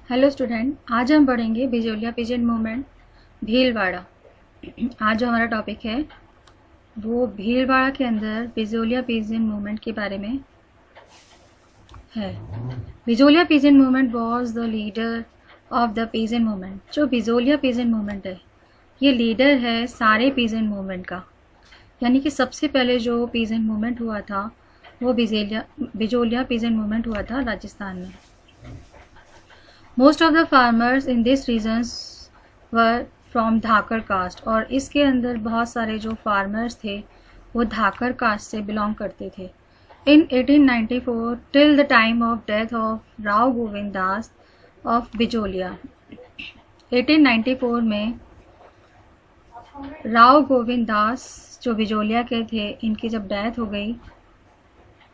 Hello student, आज हम पढ़ेंगे बिजोलिया पीजेंट मूवमेंट भीलवाड़ा। आज जो हमारा टॉपिक है वो भीलवाड़ा के अंदर बिजोलिया पीजेंट मूवमेंट के बारे में है। Bijolia peasant movement was the leader of the peasant movement. जो बिजोलिया पीजेंट मूवमेंट है ये लीडर है सारे पीजेंट मूवमेंट का, यानी कि सबसे पहले जो पीजेंट मूवमेंट हुआ था वो बिजोलिया पीजेंट मूवमेंट हुआ था राजस्थान में। Most of the farmers in this regions were from Dhakar caste, और इसके अंदर बहुत सारे जो फार्मर्स थे वो धाकर कास्ट से बिलोंग करते थे। इन 1894 till the time of death of Rao Govind Das of Bijolia. 1894 में राव गोविंद दास जो बिजोलिया के थे, इनकी जब डेथ हो गई,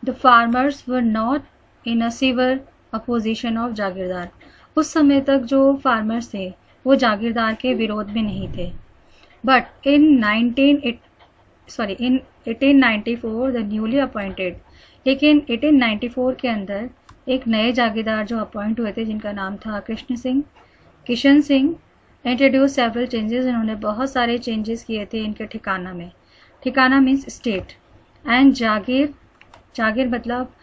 the farmers were not in a severe opposition of jagirdar. उस समय तक जो फार्मर्स थे वो जागीरदार के विरोध में नहीं थे। But in 1894 the newly appointed, लेकिन 1894 के अंदर एक नए जागीरदार जो अपॉइंट हुए थे जिनका नाम था Kishan Singh, introduce several changes. इन्होंने बहुत सारे चेंजेस किए थे इनके ठिकाना में। ठिकाना मीन्स स्टेट, एंड जागीर मतलब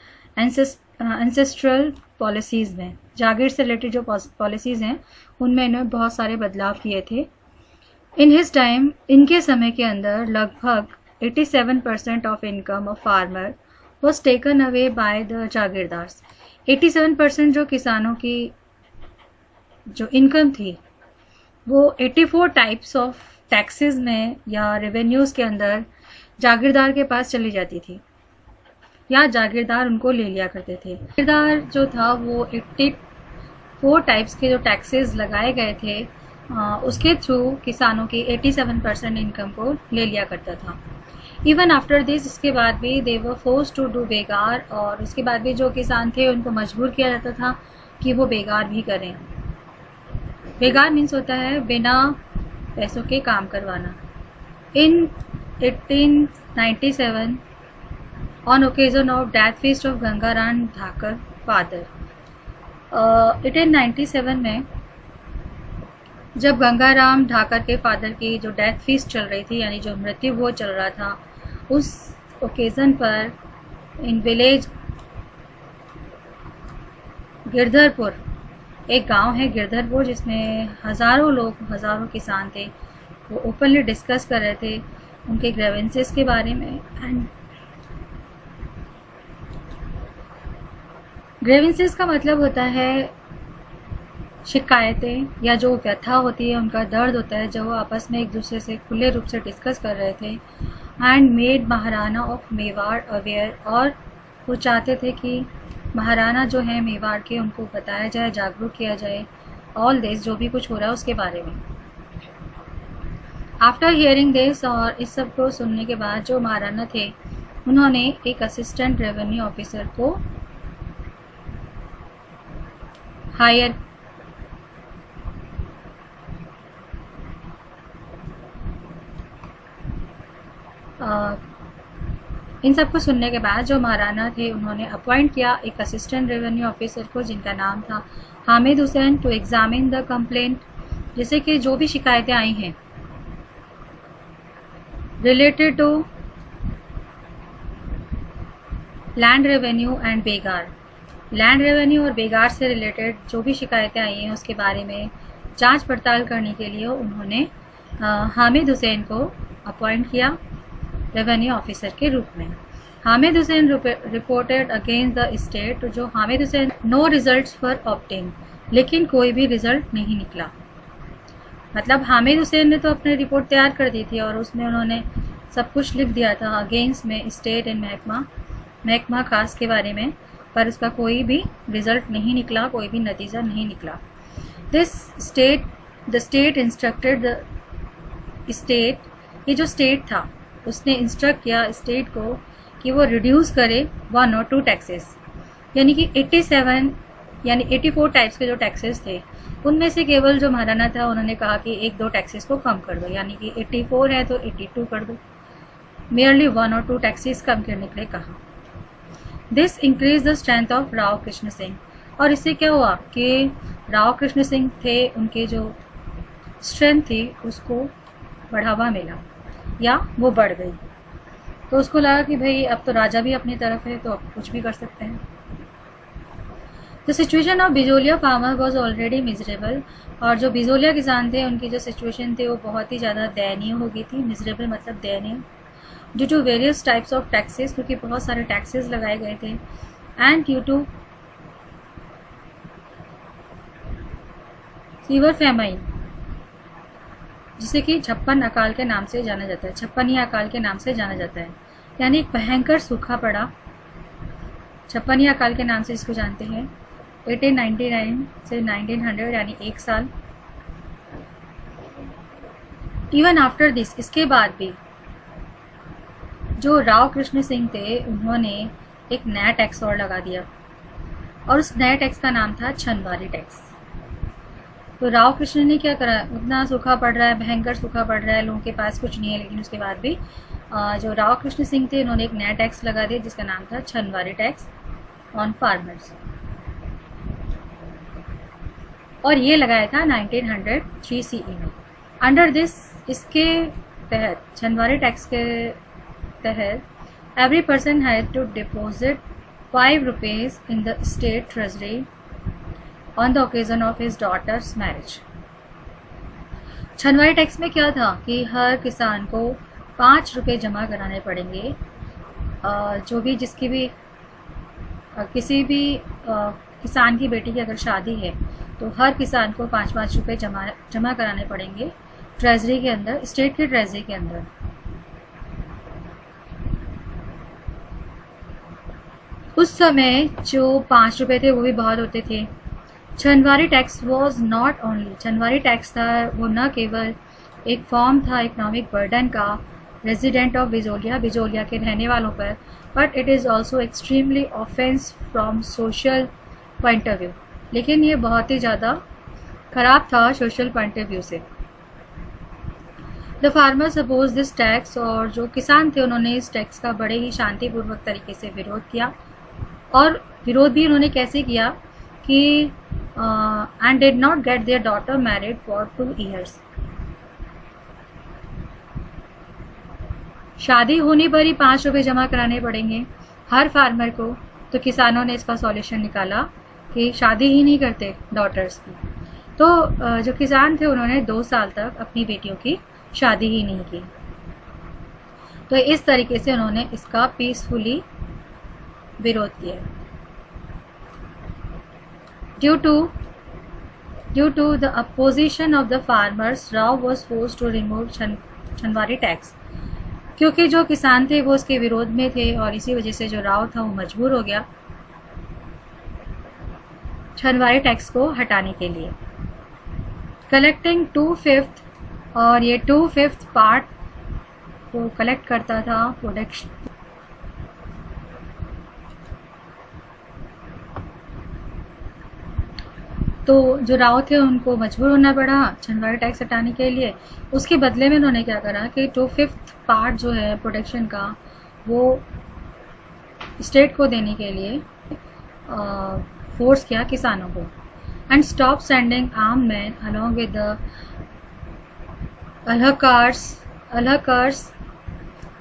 एंसेस्ट्रल पॉलिसीज़ में, जागीर से रिलेटेड जो पॉलिसीज़ हैं उनमें इन्होंने बहुत सारे बदलाव किए थे। इन हिज टाइम, इनके समय के अंदर लगभग 87% of income of farmer was taken away by the jagirdars. 87% जो किसानों की जो इनकम थी वो 84 टाइप्स ऑफ टैक्सेस में या रेवेन्यूज़ के अंदर जागीरदार के पास चली जाती थी, या जागीरदार उनको ले लिया करते थे। जागीरदार जो था वो 84 टाइप्स के जो टैक्सेस लगाए गए थे उसके थ्रू किसानों की 87% इनकम को ले लिया करता था। इवन आफ्टर दिस, इसके बाद भी दे वर फोर्स्ड टू डू बेगार, और उसके बाद भी जो किसान थे उनको मजबूर किया जाता था कि वो बेगार भी करें। बेगार मीन्स होता है बिना पैसों के काम करवाना। In 1897 on occasion of death feast of Gangaram Dhakar father, 1897 में जब गंगाराम ढाकर के फादर की जो डेथ फीस्ट चल रही थी, यानी जो मृत्यु भोज चल रहा था, उस ओकेज़न पर इन विलेज गिरधरपुर, एक गांव है गिरधरपुर जिसमें हज़ारों किसान थे, वो ओपनली डिस्कस कर रहे थे उनके ग्रेवेंसेस के बारे में। एंड ग्रेवेंसेस का मतलब होता है शिकायतें या जो व्यथा होती है, उनका दर्द होता है, जो वो आपस में एक दूसरे से खुले रूप से डिस्कस कर रहे थे। And made Maharana of Mewar aware, और वो चाहते थे कि महाराणा जो है मेवाड़ के, उनको बताया जाए, जागरूक किया जाए ऑल दिस, जो भी कुछ हो रहा है उसके बारे में। आफ्टर हियरिंग दिस, और इस सब को सुनने के बाद जो महाराणा थे उन्होंने एक असिस्टेंट रेवेन्यू ऑफिसर को हायर इन सब को सुनने के बाद जो महाराणा थे उन्होंने अपॉइंट किया एक असिस्टेंट रेवेन्यू ऑफिसर को जिनका नाम था Hamid Hussain, to examine the complaint, जैसे कि जो भी शिकायतें आई हैं related to land revenue and begar. Land revenue और बेगार से रिलेटेड जो भी शिकायतें आई हैं उसके बारे में जांच पड़ताल करने के लिए उन्होंने हामिद हुसैन को अपॉइंट किया रेवेन्यू ऑफिसर के रूप में। Hamid Hussain reported against the state, जो Hamid Hussain no results for obtain, लेकिन कोई भी रिजल्ट नहीं निकला। मतलब हामिद हुसैन ने तो अपनी रिपोर्ट तैयार कर दी थी और उसमें उन्होंने सब कुछ लिख दिया था अगेंस्ट में स्टेट एंड महकमा खास के बारे में, पर उसका कोई भी रिजल्ट नहीं निकला, कोई भी नतीजा नहीं निकला। The state instructed the state, ये जो स्टेट था उसने इंस्ट्रक्ट किया स्टेट को कि वो रिड्यूस करे 1 और 2 टैक्सेस, यानी कि 84 टाइप्स के जो टैक्सेस थे उनमें से केवल जो महाराणा था उन्होंने कहा कि 1-2 टैक्सेस को कम कर दो, यानी कि 84 है तो 82 कर दो, मेयरली 1 और 2 टैक्सेस कम करने के लिए कहा। This increase the strength of Rao Krishna Singh, और इससे क्या हुआ कि राव कृष्ण सिंह थे, उनके जो स्ट्रेंथ थी उसको बढ़ावा मिला या वो बढ़ गई। तो उसको लगा कि भाई अब तो राजा भी अपनी तरफ है तो अब कुछ भी कर सकते हैं। The situation of Bijolia farmer was already miserable, और जो बिजोलिया किसान थे उनकी जो सिचुएशन थी वो बहुत ही ज़्यादा दयनीय हो गई थी। मिजरेबल मतलब दयनीय। Due to various types of taxes, क्योंकि बहुत सारे टैक्सेस लगाए गए थे, and due to fever famine, जिसे कि छप्पन अकाल के नाम से जाना जाता है, छप्पन ही अकाल के नाम से जाना जाता है, यानी एक भयंकर सूखा पड़ा, छप्पन ही अकाल के नाम से इसको जानते हैं। 1899 से 1900 यानी एक साल। इवन आफ्टर दिस, इसके बाद भी जो राव कृष्ण सिंह थे उन्होंने एक नया टैक्स और लगा दिया, और उस नए टैक्स का नाम था छनवारी टैक्स। तो राव कृष्ण ने क्या करा, उतना सूखा पड़ रहा है, भयंकर सूखा पड़ रहा है, लोगों के पास कुछ नहीं है, लेकिन उसके बाद भी जो राव कृष्ण सिंह थे उन्होंने एक नया टैक्स लगा दिया जिसका नाम था छनवारी टैक्स ऑन फार्मर्स, और ये लगाया था 1903 CE में। अंडर दिस, इसके तहत, छनवारी टैक्स के तहत every person had to deposit 5 rupees in the state treasury on the occasion of his daughters marriage. छनवारी टैक्स में क्या था कि हर किसान को 5 रुपये जमा कराने पड़ेंगे, जो भी जिसकी भी किसी भी किसान की बेटी की अगर शादी है तो हर किसान को 5-5 रुपये जमा कराने पड़ेंगे ट्रेजरी के अंदर, स्टेट की ट्रेजरी के अंदर। उस समय जो 5 रुपये थे वो भी बहुत होते थे। Chhanwari tax was not only, छनवारी टैक्स था वो न केवल एक फॉर्म था इकोनॉमिक बर्डन का रेजिडेंट ऑफ बिजोलिया, बिजोलिया के रहने वालों पर, but it is also extremely offense from social point of view, लेकिन ये बहुत ही ज़्यादा खराब था सोशल पॉइंट ऑफ व्यू से। The farmer suppose this tax, और जो किसान थे उन्होंने इस टैक्स का बड़े ही शांतिपूर्वक तरीके से विरोध किया, और विरोध भी उन्होंने कैसे किया कि and did not gate there daughter married for 2 years। शादी होने पर ही 5 रुपये जमा कराने पड़ेंगे हर फार्मर को, तो किसानों ने इसका सॉल्यूशन निकाला कि शादी ही नहीं करते डॉटर्स की। तो जो किसान थे उन्होंने 2 साल तक अपनी बेटियों की शादी ही नहीं की। तो इस तरीके से उन्होंने इसका पीसफुली विरोध किया। Due to the opposition of the farmers, Rao was forced to remove chhanwari tax. क्योंकि जो किसान थे वो उसके विरोध में थे, और इसी वजह से जो राव था वो मजबूर हो गया छनवारी टैक्स को हटाने के लिए। कलेक्टिंग 2/5, और ये 2/5 पार्ट को कलेक्ट करता था प्रोडक्शन। तो जो राव थे उनको मजबूर होना पड़ा छनवारी टैक्स हटाने के लिए। उसके बदले में उन्होंने क्या करा कि 2/5 पार्ट जो है प्रोडक्शन का वो स्टेट को देने के लिए फोर्स किया किसानों को, and stop sending arm man along with the alhakars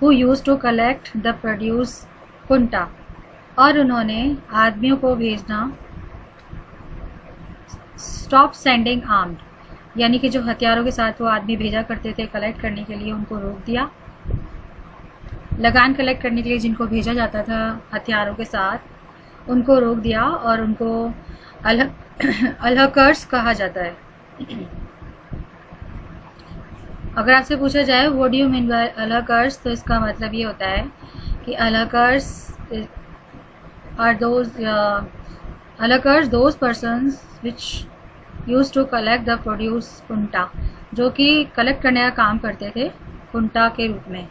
who used to collect the produce kunta, और उन्होंने आदमियों को भेजना, स्टॉप सेंडिंग आर्म्ड, यानी कि जो हथियारों के साथ वो आदमी भेजा करते थे कलेक्ट करने के लिए, उनको रोक दिया। लगान कलेक्ट करने के लिए जिनको भेजा जाता था हथियारों के साथ उनको रोक दिया, और उनको अलहकर्स कहा जाता है। अगर आपसे पूछा जाए what do you mean by alhakars, तो इसका मतलब ये होता है कि alhakars are those persons which use to collect the produce kunta, जो कि कलेक्ट करने का काम करते थे कुंटा के रूप में।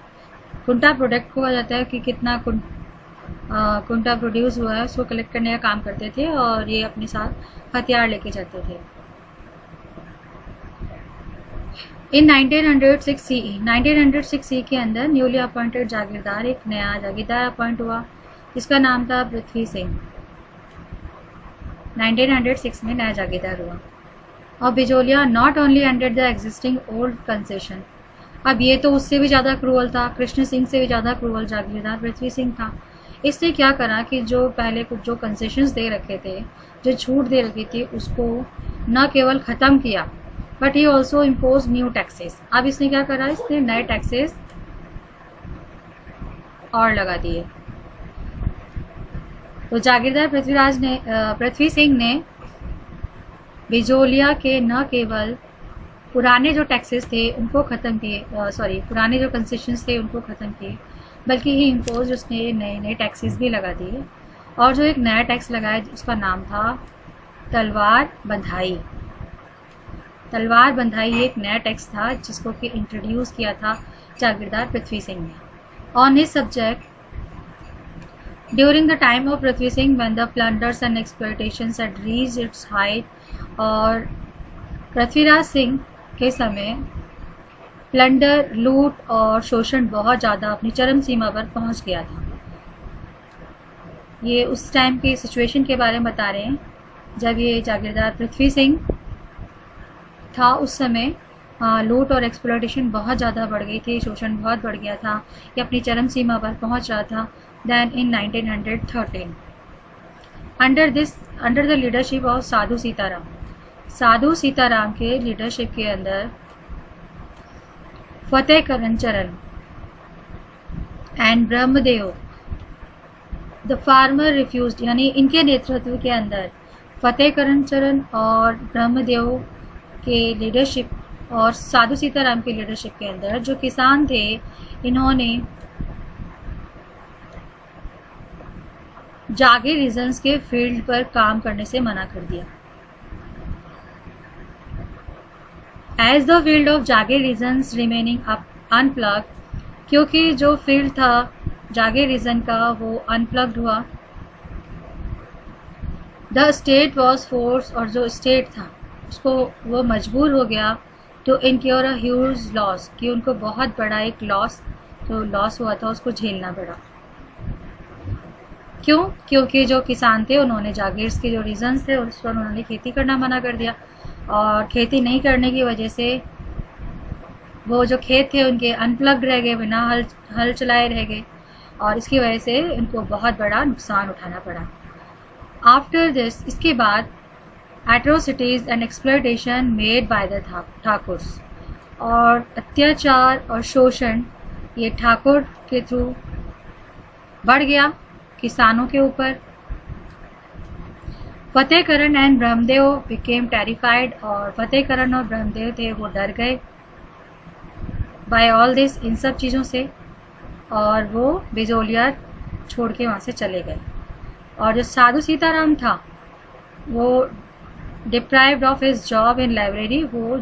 कुंटा प्रोडक्ट को कहा जाता है कि कितना कुंटा प्रोड्यूस हुआ है, उसको कलेक्ट करने का काम करते थे, और ये अपने साथ हथियार लेके जाते थे। इन 1906 CE के अंदर न्यूली अपॉइंटेड जागीरदार, एक नया जागीरदार अपॉइंट हुआ जिसका नाम था पृथ्वी सिंह। 1906 में नया जागीरदार हुआ। और Bijolia not only under the existing old concession, अब ये तो उससे भी ज़्यादा क्रूअल था, कृष्ण सिंह से भी ज़्यादा क्रूअल जागीरदार पृथ्वी सिंह था। इसने क्या करा कि जो पहले कुछ जो कंसेशंस दे रखे थे, जो छूट दे रखी थी, उसको न केवल ख़त्म किया but he also impose new taxes. अब इसने क्या करा, इसने नए टैक्सेस और लगा दिए। तो जागीरदार पृथ्वी सिंह ने बिजोलिया के न केवल पुराने जो टैक्सेस थे उनको ख़त्म किए, पुराने जो कंसेशंस थे उनको ख़त्म किए, बल्कि ही इम्पोज उसने नए नए टैक्सेस भी लगा दिए। और जो एक नया टैक्स लगाया उसका नाम था तलवार बंधाई। तलवार बंधाई एक नया टैक्स था जिसको कि इंट्रोड्यूस किया था जागीरदार पृथ्वी सिंह ने। On his subject during the time of Prithvi Singh when the plunders and exploitations had reached its height, और पृथ्वीराज सिंह के समय प्लंडर, लूट और शोषण बहुत ज़्यादा अपनी चरम सीमा पर पहुंच गया था। ये उस टाइम की सिचुएशन के बारे में बता रहे हैं जब ये जागीरदार पृथ्वी सिंह था। उस समय लूट और एक्सप्लॉयटेशन बहुत ज़्यादा बढ़ गई थी, शोषण बहुत बढ़ गया था, ये अपनी चरम सीमा पर पहुंच रहा था। Then in 1913 under the leadership of Sadhu Sitaram के लीडरशिप के अंदर Fateh Karan Charan and Brahmadev the farmer refused, यानी इनके नेतृत्व के अंदर फतेह करण चरण और ब्रह्मदेव के लीडरशिप और साधु सीताराम के लीडरशिप के अंदर जो किसान थे, इन्होंने जागीर रीजन्स के फील्ड पर काम करने से मना कर दिया। As the field of jagir regions remaining unplugged, क्योंकि जो फील्ड था जागीर रीजन का वो अनप्लग्ड हुआ। द स्टेट वॉज फोर्स, और जो स्टेट था उसको वो मजबूर हो गया टू इनक्योर अ ह्यूज लॉस, कि उनको बहुत बड़ा एक लॉस हुआ था उसको झेलना पड़ा। क्यों? क्योंकि जो किसान थे उन्होंने जागीर्स के जो रीजन्स थे उस पर उन्होंने खेती करना मना कर दिया, और खेती नहीं करने की वजह से वो जो खेत थे उनके अनप्लग्ड रह गए, बिना हल चलाए रह गए, और इसकी वजह से उनको बहुत बड़ा नुकसान उठाना पड़ा। आफ्टर दिस, इसके बाद atrocities and exploitation made by the Thakurs, और अत्याचार और शोषण ये ठाकुर के थ्रू बढ़ गया किसानों के ऊपर। फतेह करण एंड ब्रह्मदेव बिकेम टेरिफाइड, और फतेह करण और ब्रह्मदेव थे वो डर गए बाय ऑल दिस, इन सब चीज़ों से, और वो बिजोलिया छोड़ के वहाँ से चले गए। और जो साधु सीताराम था वो deprived of his job in library, वो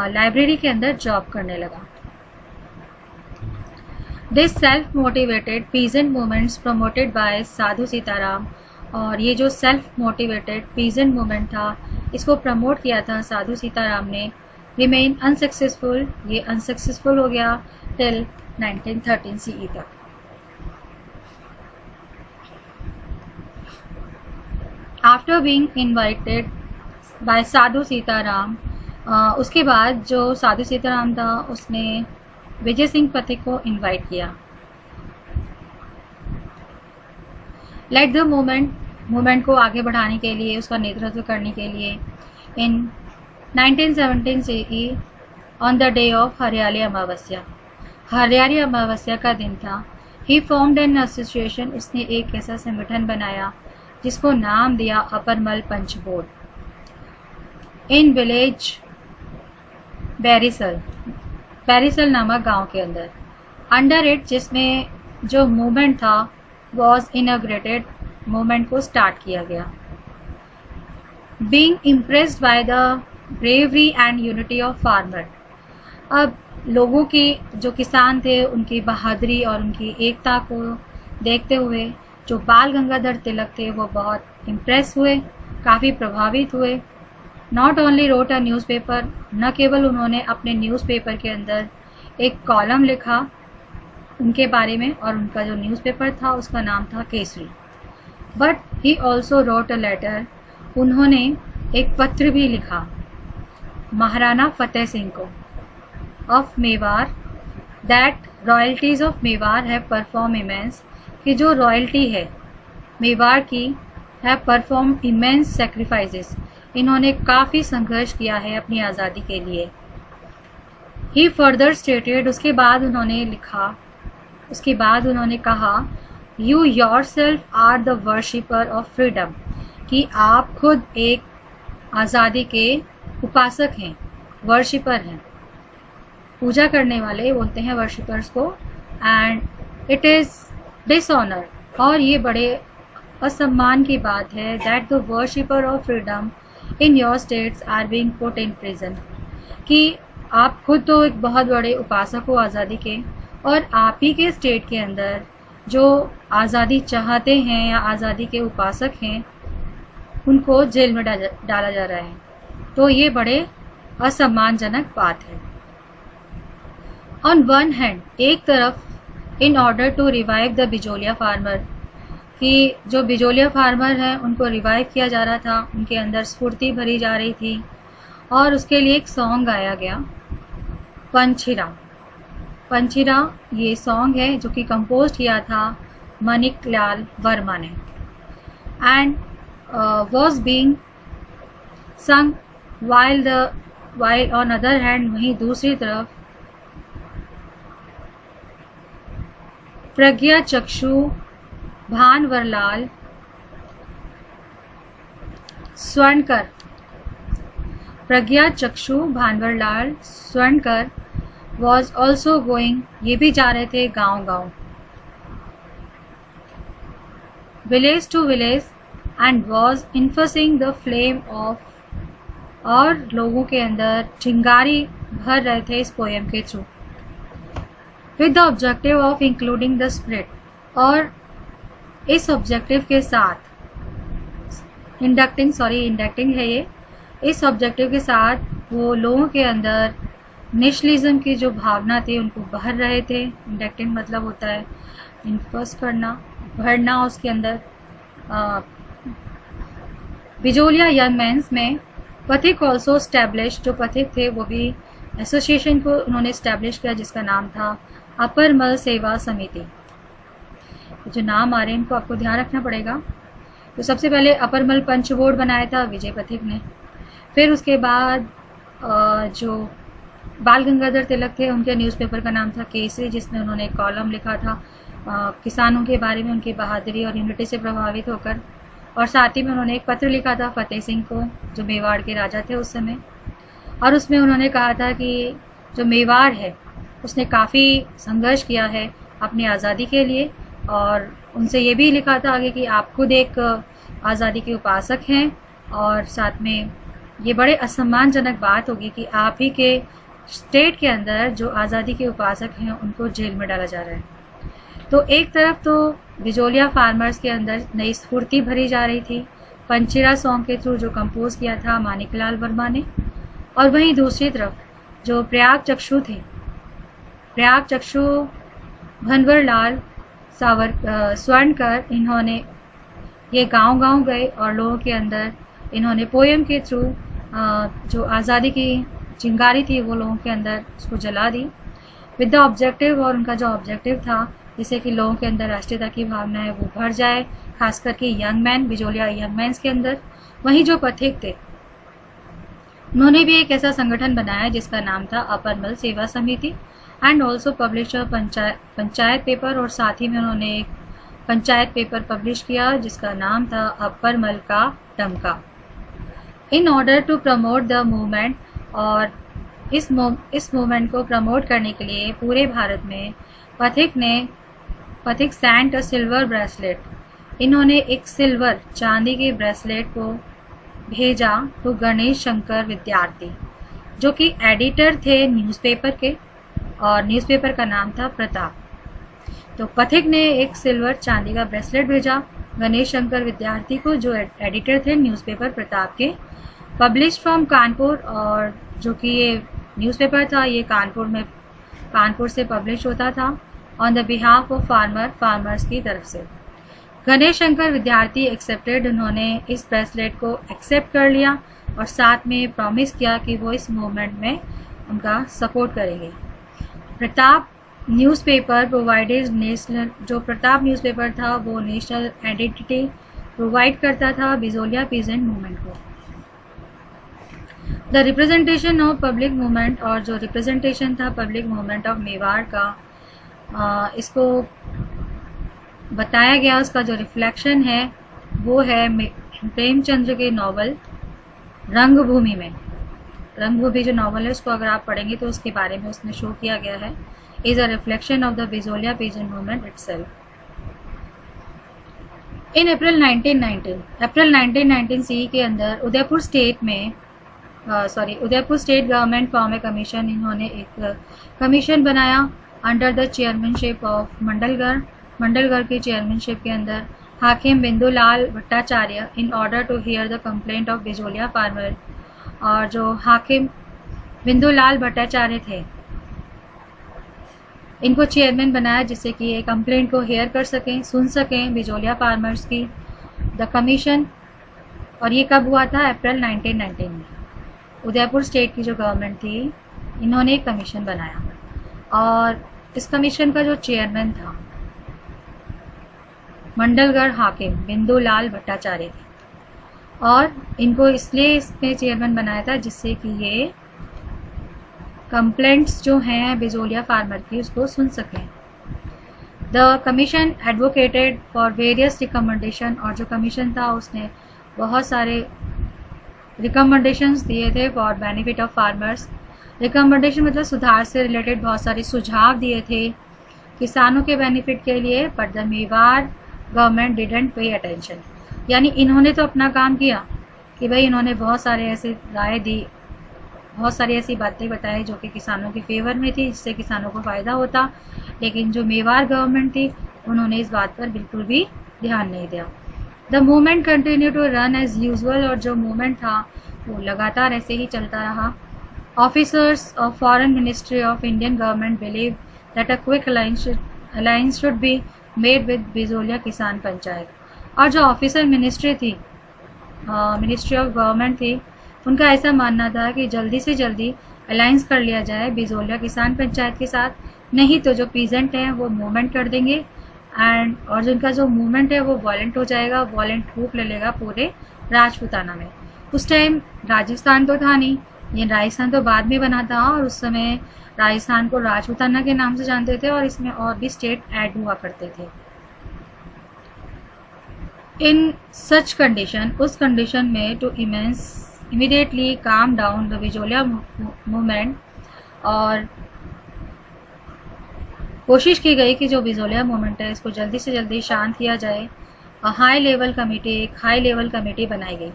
लाइब्रेरी के अंदर जॉब करने लगा। This self motivated peasant movements promoted by Sadhu Sitaram, और ये जो सेल्फ मोटिवेटेड पीजेंट मूवमेंट था इसको प्रमोट किया था साधु सीताराम ने, रिमेन अनसक्सेसफुल, ये अनसक्सेसफुल हो गया टिल 1913 CE तक। After being invited bye Sadhu Sitaram, उसके बाद जो साधु सीताराम था उसने विजय सिंह पथिक को इनवाइट किया। लेट द मूवमेंट को आगे बढ़ाने के लिए, उसका नेतृत्व करने के लिए, इन 1917 CE on the day of हरियाली अमावस्या का दिन था, ही फॉर्म्ड एन एसोसिएशन, उसने एक ऐसा संगठन बनाया जिसको नाम दिया अपरमल पंच बोर्ड, इन विलेज बैरिसल नामक गांव के अंदर। अंडर इट, जिसमें जो मूवमेंट था वॉज इनॉग्रेटेड, मूवमेंट को स्टार्ट किया गया। Being impressed by the bravery and unity of farmer, अब लोगों की जो किसान थे उनकी बहादुरी और उनकी एकता को देखते हुए जो बाल गंगाधर तिलक थे वो बहुत इम्प्रेस हुए, काफ़ी प्रभावित हुए। Not only wrote a newspaper, न केवल उन्होंने अपने न्यूज़पेपर के अंदर एक कॉलम लिखा उनके बारे में, और उनका जो न्यूज़पेपर था उसका नाम था Kesari. But he also wrote a letter, उन्होंने एक पत्र भी लिखा महाराणा फतेह सिंह को of Mewar, that royalties of Mewar have perform immense, कि जो रॉयल्टी है मेवाड़ की हैव परफॉर्म इमेंस सेक्रीफाइसेस, इन्होंने काफ़ी संघर्ष किया है अपनी आज़ादी के लिए। ही फर्दर स्टेटेड, उसके बाद उन्होंने लिखा, उसके बाद उन्होंने कहा you yourself are the worshipper of freedom, कि आप खुद एक आज़ादी के उपासक हैं, वर्शिपर हैं, पूजा करने वाले बोलते हैं वर्शिपर्स को। एंड इट इज़ डिसऑनर, और ये बड़े असम्मान की बात है, that the worshipper of freedom in your states are being put in prison, कि आप खुद तो एक बहुत बड़े उपासक हो आज़ादी के, और आप ही के स्टेट के अंदर जो आज़ादी चाहते हैं या आज़ादी के उपासक हैं उनको जेल में डाला जा रहा है। तो ये बड़े असम्मानजनक बात है। ऑन वन हैंड, एक तरफ in order to revive the Bijolia farmer, कि जो बिजोलिया फार्मर हैं उनको रिवाइव किया जा रहा था, उनके अंदर स्फूर्ति भरी जा रही थी, और उसके लिए एक सॉन्ग गाया गया पंछीरा। पंछीरा ये सॉन्ग है जो कि कंपोज किया था माणिकलाल वर्मा ने, and was being sung while on other hand, वहीं दूसरी तरफ Pragya Chakshu Bhanwarlal Swarnkar, Pragya Chakshu Bhanwarlal Swarnkar was also going, ये भी जा रहे थे गांव गांव, village to village, and was infusing the flame of, और लोगों के अंदर चिंगारी भर रहे थे इस पोएम के through, with the objective of including the spirit, और इस ऑब्जेक्टिव के साथ इंडक्टिंग है ये, इस ऑब्जेक्टिव के साथ वो लोगों के अंदर नेशनलिज्म की जो भावना थी उनको भर रहे थे। इंडक्टिंग मतलब होता है इन्फोर्स करना, भरना उसके अंदर। बिजोलिया यंग मेंस में पथिक ऑल्सो स्टैब्लिश, जो पथिक थे वो भी एसोसिएशन को उन्होंने इस्टेब्लिश किया जिसका नाम था अपर मल सेवा समिति। जो नाम आ रहे हैं इनको आपको ध्यान रखना पड़ेगा। तो सबसे पहले अपर मल पंच बोर्ड बनाया था विजय पथिक ने, फिर उसके बाद जो बाल गंगाधर तिलक थे उनके न्यूज़पेपर का नाम था केसरी, जिसमें उन्होंने एक कॉलम लिखा था किसानों के बारे में, उनकी बहादुरी और यूनिटी से प्रभावित होकर, और साथ ही में उन्होंने एक पत्र लिखा था फतेह सिंह को जो मेवाड़ के राजा थे उस समय, और उसमें उन्होंने कहा था कि जो मेवाड़ है उसने काफ़ी संघर्ष किया है अपनी आज़ादी के लिए, और उनसे ये भी लिखा था आगे कि आप खुद एक आज़ादी के उपासक हैं, और साथ में ये बड़े असम्मानजनक बात होगी कि आप ही के स्टेट के अंदर जो आज़ादी के उपासक हैं उनको जेल में डाला जा रहा है। तो एक तरफ तो बिजोलिया फार्मर्स के अंदर नई स्फूर्ति भरी जा रही थी पंचीरा सॉन्ग के थ्रू जो कंपोज किया था माणिकलाल वर्मा ने, और वहीं दूसरी तरफ जो प्रयाग चक्षु थे, प्रयाग चक्षु भनवरलाल स्वर्णकर, इन्होंने ये गांव-गांव गए और लोगों के अंदर इन्होंने पोएम के थ्रू जो आज़ादी की चिंगारी थी वो लोगों के अंदर उसको जला दी विद द ऑब्जेक्टिव, और उनका जो ऑब्जेक्टिव था जिससे कि लोगों के अंदर राष्ट्रीयता की भावना है वो भर जाए, खास करके young man, Bijolia young mans के अंदर। वहीं जो पथिक थे उन्होंने भी एक ऐसा संगठन बनाया जिसका नाम था अपर मल सेवा समिति, and also publish panchayat paper, और साथ ही में उन्होंने एक पंचायत पेपर पब्लिश किया जिसका नाम था अपर मल का डंका, in order to promote the movement. और इस मूवमेंट को प्रमोट करने के लिए पूरे भारत में पथिक सेंट अ सिल्वर ब्रेसलेट, इन्होंने एक सिल्वर चांदी के ब्रेसलेट को भेजा टू गणेश शंकर विद्यार्थी जो कि एडिटर थे न्यूज़पेपर के, और न्यूज़पेपर का नाम था प्रताप। तो पथिक ने एक सिल्वर चांदी का ब्रेसलेट भेजा गणेश शंकर विद्यार्थी को जो एडिटर थे न्यूज़पेपर प्रताप के, पब्लिश फ्रॉम कानपुर, और जो कि ये न्यूज़पेपर था ये कानपुर से पब्लिश होता था on the behalf of farmers की तरफ से। गणेश शंकर विद्यार्थी एक्सेप्टेड, उन्होंने इस ब्रेसलेट को एक्सेप्ट कर लिया और साथ में प्रॉमिस किया कि वो इस मूवमेंट में उनका सपोर्ट करेंगे। प्रताप न्यूज़पेपर प्रोवाइडेड नेशनल, जो प्रताप न्यूज़पेपर था वो नेशनल आइडेंटिटी प्रोवाइड करता था बिजोलिया पीजेंट मूवमेंट को। The representation of public movement, और जो रिप्रेजेंटेशन था पब्लिक मूवमेंट ऑफ मेवाड़ का, इसको बताया गया, उसका जो रिफ्लेक्शन है वो है प्रेमचंद्र के नॉवल रंगभूमि में। रंगभूमि जो नॉवल है उसको अगर आप पढ़ेंगे तो उसके बारे में उसमें शो किया गया है, is a reflection of the Bijolia peasant movement itself. In April 1919 सी के अंदर Udaipur state government form a commission, इन्होंने एक कमीशन बनाया under the chairmanship of Mandalgarh की चेयरमैनशिप के अंदर Hakim Bindulal Bhattacharya, in order to hear the complaint of Bijolia farmer. और जो हाकिम बिंदुलाल भट्टाचार्य थे इनको चेयरमैन बनाया जिससे कि ये कंप्लेंट को हेयर कर सकें, सुन सकें बिजोलिया फार्मर्स की। द कमीशन, और ये कब हुआ था? अप्रैल 1919 में। उदयपुर स्टेट की जो गवर्नमेंट थी इन्होंने एक कमीशन बनाया और इस कमीशन का जो चेयरमैन था मंडलगढ़ हाकिम बिंदुलाल भट्टाचार्य थे, और इनको इसलिए इसमें चेयरमैन बनाया था जिससे कि ये कंप्लेंट्स जो हैं बिजोलिया फार्मर की उसको सुन सकें। The commission advocated for various recommendation, और जो कमीशन था उसने बहुत सारे रिकमेंडेशंस दिए थे for benefit of farmers. Recommendation मतलब सुधार से रिलेटेड बहुत सारे सुझाव दिए थे किसानों के बेनिफिट के लिए, but the Mewar government didn't pay attention. यानी इन्होंने तो अपना काम किया कि भाई इन्होंने बहुत सारे ऐसे राय दी, बहुत सारी ऐसी बातें बताई जो कि किसानों के फेवर में थी, जिससे किसानों को फ़ायदा होता, लेकिन जो मेवाड़ गवर्नमेंट थी उन्होंने इस बात पर बिल्कुल भी ध्यान नहीं दिया। The movement continue to run as usual, और जो मूवमेंट था वो लगातार ऐसे ही चलता रहा। Officers of foreign ministry of Indian government believe that a quick alliance should be made with Bijolia किसान पंचायत। और जो ऑफिसर मिनिस्ट्री थी, मिनिस्ट्री ऑफ गवर्नमेंट थी, उनका ऐसा मानना था कि जल्दी से जल्दी अलायंस कर लिया जाए बिजोलिया किसान पंचायत के साथ, नहीं तो जो पीजेंट हैं वो मूवमेंट कर देंगे और जिनका जो मूवमेंट है वो वॉलेंट हो जाएगा, वॉलेंट रूप ले लेगा पूरे राजपूताना में। उस टाइम राजस्थान तो था नहीं, ये राजस्थान तो बाद में बना था, और उस समय राजस्थान को राजपूताना के नाम से जानते थे और इसमें और भी स्टेट ऐड हुआ करते थे। इन सच कंडीशन, उस कंडीशन में to immediately calm down the Bijolia movement, और कोशिश की गई कि जो बिजोलिया मूवमेंट है इसको जल्दी से जल्दी शांत किया जाए। एक हाई लेवल कमेटी बनाई गई,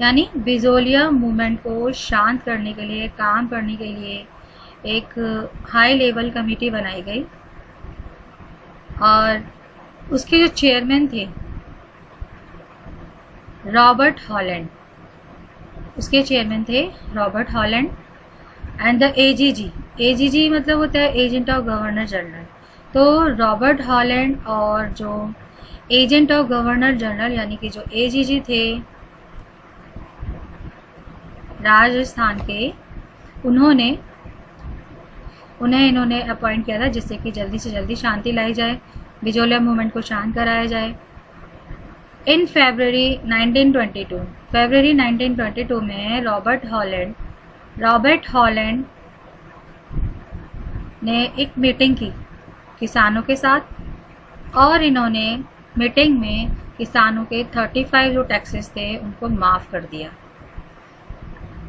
यानी बिजोलिया मूवमेंट को शांत करने के लिए, काम करने के लिए एक हाई लेवल कमेटी बनाई गई, और उसके जो चेयरमैन थे रॉबर्ट हॉलैंड, उसके चेयरमैन थे Robert Holland. And the AGG मतलब होता है एजेंट ऑफ गवर्नर जनरल। तो रॉबर्ट हॉलैंड और जो एजेंट ऑफ गवर्नर जनरल यानी कि जो एजीजी थे राजस्थान के, इन्होंने अपॉइंट किया था जिससे कि जल्दी से जल्दी शांति लाई जाए, बिजोलिया मूवमेंट को शांत कराया जाए। इन फरवरी 1922 में रॉबर्ट हॉलैंड ने एक मीटिंग की किसानों के साथ, और इन्होंने मीटिंग में किसानों के 35 जो टैक्सेस थे उनको माफ़ कर दिया।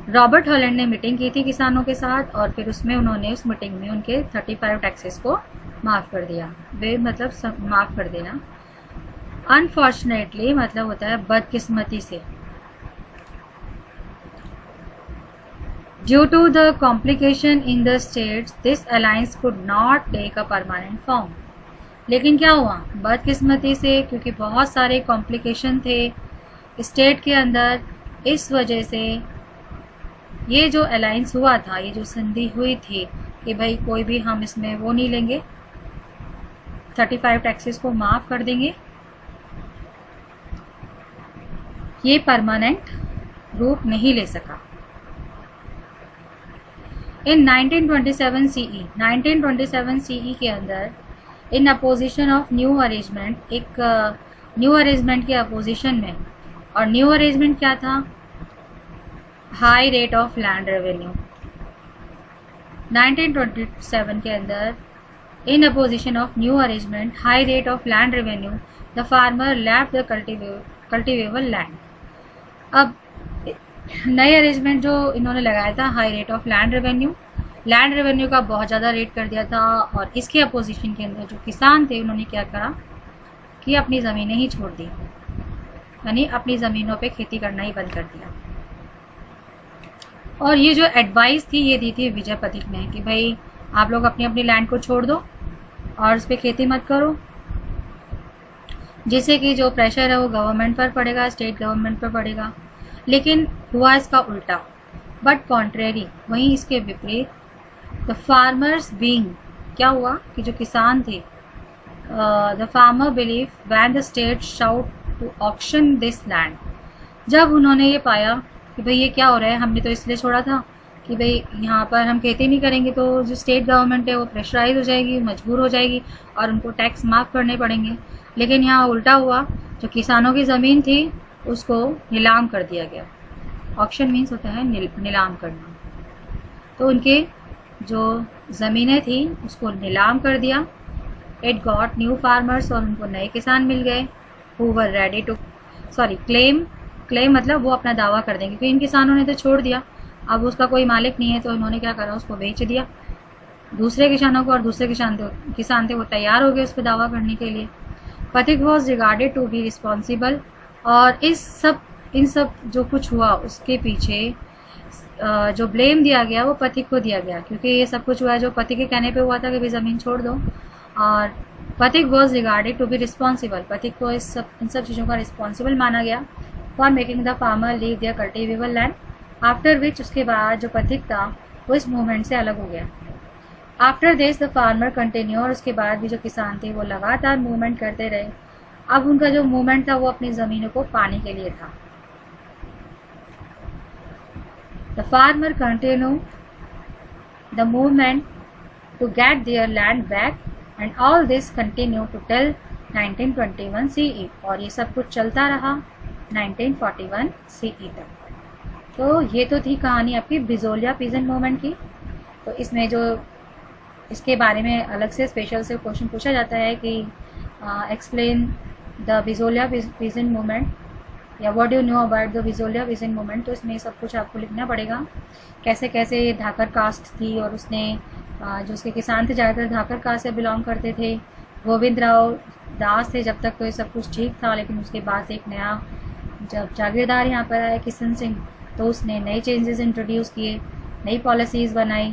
रॉबर्ट हॉलैंड ने मीटिंग की थी किसानों के साथ, और फिर उसमें उन्होंने उस मीटिंग में उनके 35 टैक्सेस को माफ़ कर दिया। वे मतलब माफ़ कर देना। अनफॉर्चुनेटली मतलब होता है बदकिस्मती से। Due to the complication in the states this alliance could not take a permanent form. लेकिन क्या हुआ बदकिस्मती से, क्योंकि बहुत सारे कॉम्प्लिकेशन थे स्टेट के अंदर, इस वजह से ये जो अलायंस हुआ था, ये जो संधि हुई थी कि भाई कोई भी हम इसमें वो नहीं लेंगे, 35 टैक्सेस को माफ़ कर देंगे, ये परमानेंट रूप नहीं ले सका। इन 1927 CE 1927 CE के अंदर in opposition of new arrangement, एक न्यू अरेंजमेंट के अपोजिशन में, और न्यू अरेंजमेंट क्या था? High rate of land revenue. 1927 के अंदर in opposition of new arrangement high rate of land revenue the farmer left the cultivable land. अब नए अरेंजमेंट जो इन्होंने लगाया था, high rate of land revenue का बहुत ज़्यादा रेट कर दिया था, और इसके अपोजिशन के अंदर जो किसान थे उन्होंने क्या करा कि अपनी ज़मीनें ही छोड़ दी, यानी अपनी ज़मीनों पे खेती करना ही बंद कर दिया। और ये जो एडवाइस थी ये दी थी विजय पथिक ने कि भाई आप लोग अपनी अपनी लैंड को छोड़ दो और उस पर खेती मत करो, जिससे कि जो प्रेशर है वो गवर्नमेंट पर पड़ेगा, स्टेट गवर्नमेंट पर पड़ेगा। लेकिन हुआ इसका उल्टा, बट कॉन्ट्रेरी, वहीं इसके विपरीत द फार्मर्स बीइंग, क्या हुआ कि जो किसान थे, the farmer believe when the state shout to auction this land, जब उन्होंने ये पाया कि भाई ये क्या हो रहा है, हमने तो इसलिए छोड़ा था कि भाई यहाँ पर हम खेती नहीं करेंगे तो जो स्टेट गवर्नमेंट है वो प्रेशराइज हो जाएगी, मजबूर हो जाएगी और उनको टैक्स माफ़ करने पड़ेंगे। लेकिन यहाँ उल्टा हुआ, जो किसानों की ज़मीन थी उसको नीलाम कर दिया गया। ऑक्शन मीन्स होता है नीलाम करना। तो उनके जो ज़मीनें थी उसको नीलाम कर दिया। इट गॉट न्यू फार्मर्स, और उनको नए किसान मिल गए who were ready to claim मतलब वो अपना दावा कर देंगे, क्योंकि इन किसानों ने तो छोड़ दिया, अब उसका कोई मालिक नहीं है, तो इन्होंने क्या करा, उसको बेच दिया दूसरे किसानों को, और दूसरे किसान थे वो तैयार हो गए उस पर दावा करने के लिए। Pathik was regarded to be responsible, और इन सब जो कुछ हुआ उसके पीछे जो ब्लेम दिया गया वो पथिक को दिया गया, क्योंकि ये सब कुछ हुआ जो पथिक के कहने पे हुआ था कि भाई ज़मीन छोड़ दो। और Pathik was regarded to be responsible, Pathik को इन सब चीज़ों का रिस्पॉन्सिबल माना गया for making the farmer leave their cultivable land. After which, उसके बाद जो पथिक था वो इस मूवमेंट से अलग हो गया। After this the farmer continue, और उसके बाद भी जो किसान थे वो लगातार मूवमेंट करते रहे। अब उनका जो मूवमेंट था वो अपनी ज़मीनों को पाने के लिए था। The farmer continue the movement to get their land back, and all this continue to till 1921 CE, और ये सब कुछ चलता रहा 1941 CE तक। तो ये तो थी कहानी आपकी बिजोलिया पीजेंट मूवमेंट की। तो इसमें जो इसके बारे में अलग से स्पेशल से क्वेश्चन पूछा जाता है कि explain the Bijolia peasant movement, या what do you know about the Bijolia peasant movement. तो इसमें सब कुछ आपको लिखना पड़ेगा, कैसे कैसे धाकर कास्ट थी, और उसने जो उसके किसान थे ज़्यादातर धाकर कास्ट से बिलोंग करते थे। गोविंद राव दास थे जब तक तो ये सब कुछ ठीक था, लेकिन उसके बाद एक नया जब जागीरदार यहाँ पर आया किशन सिंह, तो उसने नए चेंजेस इंट्रोड्यूस किए, नई पॉलिसीज़ बनाई,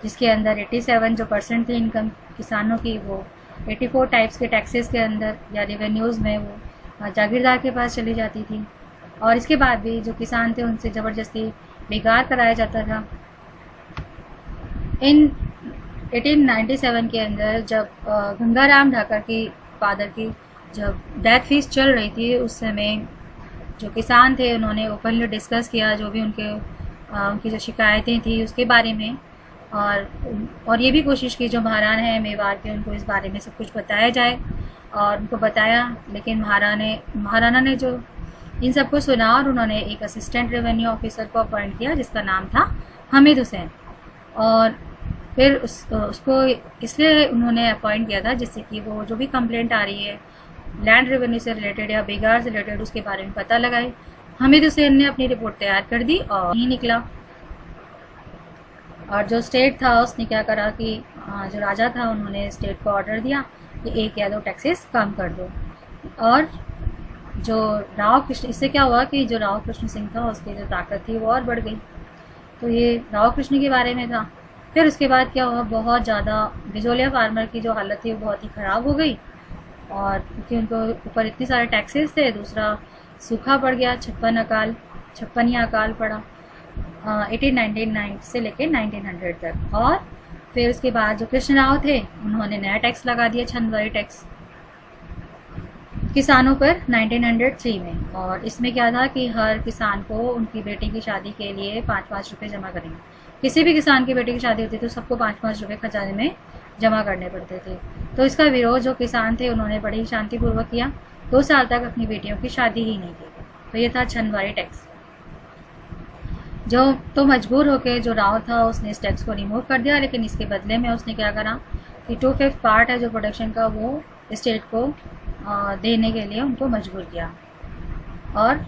जिसके अंदर 87 जो % थी इनकम किसानों की, वो 84 टाइप्स के टैक्सेस के अंदर या रेवेन्यूज़ में वो जागीरदार के पास चली जाती थी। और इसके बाद भी जो किसान थे उनसे ज़बरदस्ती बेगार कराया जाता था। इन 1897 के अंदर जब गंगाराम ढाकर की फादर की जब डेथ फीस चल रही थी, उस समय जो किसान थे उन्होंने ओपनली डिस्कस किया जो भी उनकी जो शिकायतें थी उसके बारे में, और ये भी कोशिश की जो महाराणा है मेवाड़ के उनको इस बारे में सब कुछ बताया जाए, और उनको बताया। लेकिन महाराणा ने जो इन सब को सुना, और उन्होंने एक असिस्टेंट रेवेन्यू ऑफिसर को अपॉइंट किया जिसका नाम था हमीद हुसैन, और फिर उसको इसलिए उन्होंने अपॉइंट किया था जिससे कि वो जो भी कंप्लेंट आ रही है लैंड रेवेन्यू से रिलेटेड या बेगार से रिलेटेड उसके बारे में पता लगाए। हमीद हुसैन ने अपनी रिपोर्ट तैयार कर दी और नहीं निकला। और जो स्टेट था उसने क्या करा कि जो राजा था उन्होंने स्टेट को ऑर्डर दिया कि 1 या 2 टैक्सेस कम कर दो। और जो राव कृष्ण, इससे क्या हुआ कि जो राव कृष्ण सिंह था उसकी जो ताकत थी वो और बढ़ गई। तो ये राव कृष्ण के बारे में था। फिर उसके बाद क्या हुआ, बहुत ज़्यादा बिजोलिया फार्मर की जो हालत थी वो बहुत ही ख़राब हो गई, और क्योंकि उनको ऊपर इतने सारे टैक्सेस थे, दूसरा सूखा पड़ गया, 56 अकाल पड़ा 1899 से लेकर 1900 तक। और फिर उसके बाद जो कृष्ण राव थे उन्होंने नया टैक्स लगा दिया, छंदवारी टैक्स। किसानों पर 1903 में। और इसमें क्या था कि हर किसान को उनकी बेटी की शादी के लिए 5-5 रुपये जमा करेंगे। किसी भी किसान की बेटी की शादी होती तो सबको 5-5 रुपये खजाने में जमा करने पड़ते थे। तो इसका विरोध जो किसान थे उन्होंने बड़ी ही शांतिपूर्वक किया। 2 साल तक अपनी बेटियों की शादी ही नहीं की। तो ये था छनवारी टैक्स। जो तो मजबूर होकर जो राव था उसने इस टैक्स को रिमूव कर दिया, लेकिन इसके बदले में उसने क्या करा कि 2/5 पार्ट है जो प्रोडक्शन का वो स्टेट को देने के लिए उनको मजबूर किया। और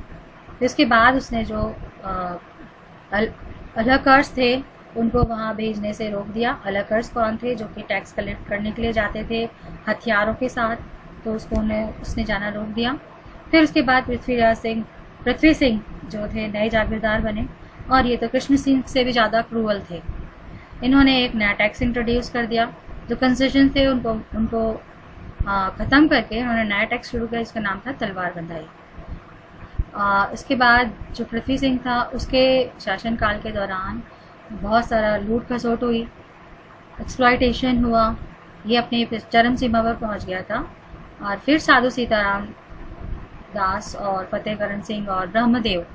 इसके बाद उसने जो अलकर्स थे उनको वहाँ भेजने से रोक दिया। अलकर्स कौन थे? जो कि टैक्स कलेक्ट करने के लिए जाते थे हथियारों के साथ, तो उसने जाना रोक दिया। फिर उसके बाद पृथ्वी सिंह जो थे नए जागीरदार बने, और ये तो कृष्ण सिंह से भी ज़्यादा क्रूअल थे। इन्होंने एक नया टैक्स इंट्रोड्यूस कर दिया। जो कंसेशन थे उनको ख़त्म करके उन्होंने नया टैक्स शुरू किया जिसका नाम था तलवार बंधाई। इसके बाद जो पृथ्वी सिंह था उसके शासनकाल के दौरान बहुत सारा लूट खसोट हुई, एक्सप्लॉयटेशन हुआ, ये अपनी चरम सीमा पर पहुंच गया था। और फिर साधु सीताराम दास और फतेहकरण सिंह और ब्रह्मदेव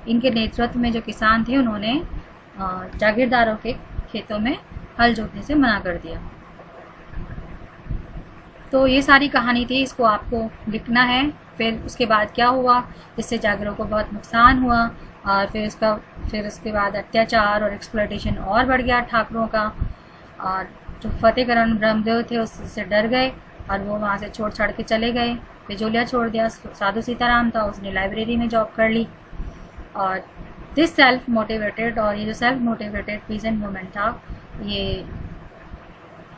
इनके नेतृत्व में जो किसान थे उन्होंने जागीरदारों के खेतों में हल जोतने से मना कर दिया। तो ये सारी कहानी थी, इसको आपको लिखना है। फिर उसके बाद क्या हुआ, इससे जागीरों को बहुत नुकसान हुआ, और फिर उसके बाद अत्याचार और एक्सप्लॉयटेशन और बढ़ गया ठाकरों का। और जो फतेहकरण ब्रह्मदेव थे उससे डर गए और वो वहाँ से छोड़ छाड़ के चले गए, बिजोलिया छोड़ दिया। साधु सीताराम था उसने लाइब्रेरी में जॉब कर ली। और दिस सेल्फ मोटिवेटेड, और ये जो सेल्फ मोटिवेटेड पीसेंट मूवमेंट था, ये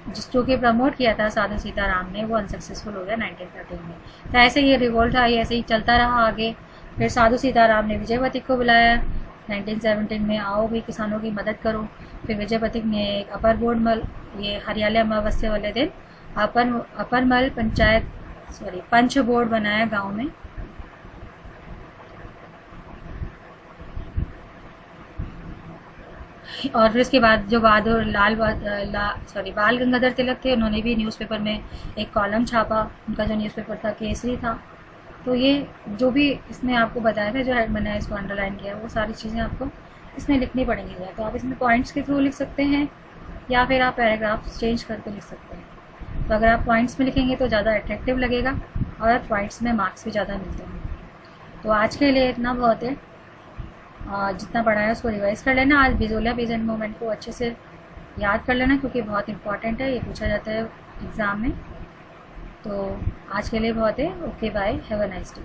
जिसको कि प्रमोट किया था साधु सीताराम ने, वो अनसक्सेसफुल हो गया 1913 में। तो ऐसे ये रिवोल्ट था, ये ऐसे ही चलता रहा आगे। फिर साधु सीताराम ने विजयपतिक को बुलाया 1917 में, आओ भी किसानों की मदद करो। फिर विजयपतिक ने एक अपर बोर्ड मल, ये हरियाली अमावस्या वाले दिन अपर मल पंच बोर्ड बनाया गाँव में। और फिर इसके बाद जो बाल गंगाधर तिलक थे उन्होंने भी न्यूज़पेपर में एक कॉलम छापा। उनका जो न्यूज़पेपर था केसरी था। तो ये जो भी इसमें आपको बताया था, जो हेड मैंने इसको अंडरलाइन किया, वो सारी चीज़ें आपको इसमें लिखनी पड़ेंगी। या तो आप इसमें पॉइंट्स के थ्रू लिख सकते हैं या फिर आप पैराग्राफ्स चेंज करके लिख सकते हैं। तो अगर आप पॉइंट्स में लिखेंगे तो ज़्यादा अट्रैक्टिव लगेगा और पॉइंट्स में मार्क्स भी ज़्यादा मिलते हैं। तो आज के लिए इतना बहुत है। जितना पढ़ा है उसको रिवाइज़ कर लेना। आज बिजोलिया पीसेंट मूवमेंट को अच्छे से याद कर लेना क्योंकि बहुत इंपॉर्टेंट है, ये पूछा जाता है एग्ज़ाम में। तो आज के लिए बहुत है। Okay, bye, have a nice day.